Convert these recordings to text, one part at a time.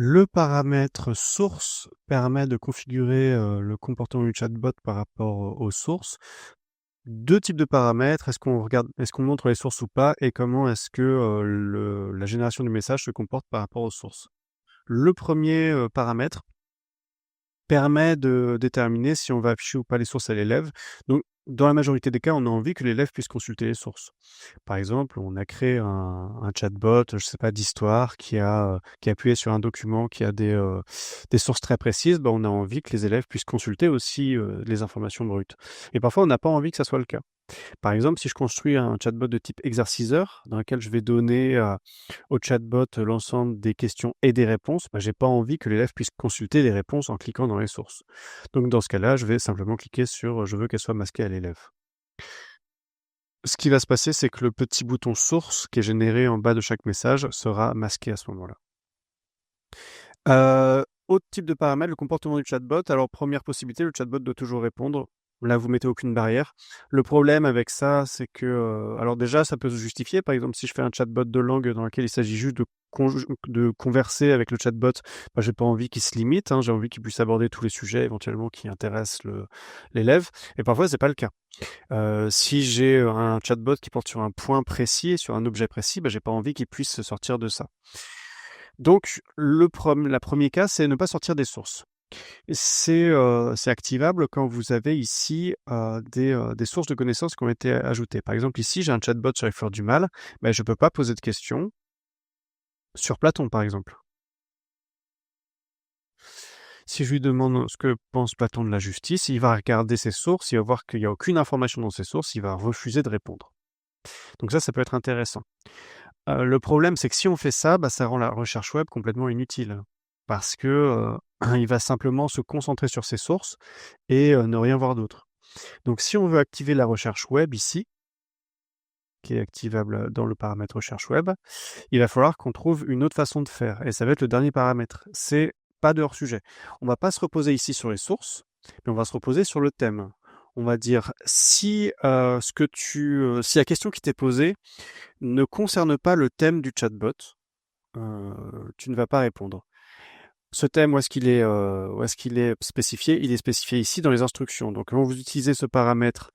Le paramètre source permet de configurer, le comportement du chatbot par rapport aux sources. 2 types de paramètres, est-ce qu'on montre les sources ou pas et comment est-ce que, la génération du message se comporte par rapport aux sources. Le premier paramètre permet de déterminer si on va afficher ou pas les sources à l'élève. Donc dans la majorité des cas, on a envie que l'élève puisse consulter les sources. Par exemple, on a créé un chatbot, je sais pas, d'histoire qui a appuyé sur un document qui a des sources très précises. Bah, on a envie que les élèves puissent consulter aussi, les informations brutes. Et parfois, on n'a pas envie que ça soit le cas. Par exemple, si je construis un chatbot de type exerciceur, dans lequel je vais donner au chatbot l'ensemble des questions et des réponses, bah, j'ai pas envie que l'élève puisse consulter les réponses en cliquant dans les sources. Donc dans ce cas-là, je vais simplement cliquer sur je veux qu'elle soit masquée à l'élève. Ce qui va se passer, c'est que le petit bouton source qui est généré en bas de chaque message sera masqué à ce moment-là. Autre type de paramètre, le comportement du chatbot. Alors, première possibilité, le chatbot doit toujours répondre. Là, vous mettez aucune barrière. Le problème avec ça, c'est que, alors déjà, ça peut se justifier. Par exemple, si je fais un chatbot de langue dans lequel il s'agit juste de converser avec le chatbot, bah, j'ai pas envie qu'il se limite, hein. J'ai envie qu'il puisse aborder tous les sujets éventuellement qui intéressent l'élève. Et parfois, c'est pas le cas. Si j'ai un chatbot qui porte sur un point précis, sur un objet précis, bah, j'ai pas envie qu'il puisse se sortir de ça. Donc la premier cas, c'est ne pas sortir des sources. C'est activable quand vous avez ici, des sources de connaissances qui ont été ajoutées. Par exemple, ici, j'ai un chatbot sur les fleurs du mal, mais je peux pas poser de questions sur Platon, par exemple. Si je lui demande ce que pense Platon de la justice, il va regarder ses sources, il va voir qu'il y a aucune information dans ses sources, il va refuser de répondre. Donc ça peut être intéressant. Le problème, c'est que si on fait ça, bah, ça rend la recherche web complètement inutile. Parce que, il va simplement se concentrer sur ses sources et ne rien voir d'autre. Donc si on veut activer la recherche web ici, qui est activable dans le paramètre recherche web, il va falloir qu'on trouve une autre façon de faire et ça va être le dernier paramètre. C'est pas de hors-sujet. On va pas se reposer ici sur les sources, mais on va se reposer sur le thème. On va dire si, si la question qui t'est posée ne concerne pas le thème du chatbot, tu ne vas pas répondre. Ce thème, où est-ce qu'il est spécifié? Il est spécifié ici dans les instructions. Donc quand vous utilisez ce paramètre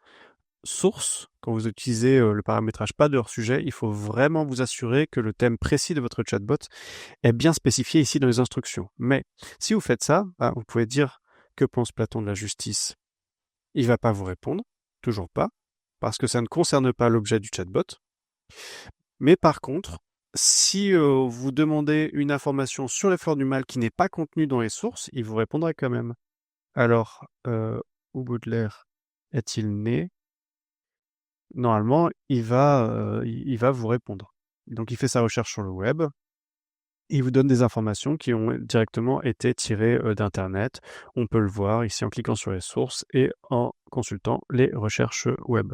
source, quand vous utilisez le paramétrage pas de hors-sujet, il faut vraiment vous assurer que le thème précis de votre chatbot est bien spécifié ici dans les instructions. Mais si vous faites ça, bah, vous pouvez dire que pense Platon de la justice? Il va pas vous répondre, toujours pas, parce que ça ne concerne pas l'objet du chatbot. Mais par contre, si vous demandez une information sur les fleurs du mal qui n'est pas contenue dans les sources, il vous répondra quand même. Alors, où Baudelaire est-il né? Normalement, il va vous répondre. Donc il fait sa recherche sur le web, il vous donne des informations qui ont directement été tirées d'internet. On peut le voir ici en cliquant sur les sources et en consultant les recherches web.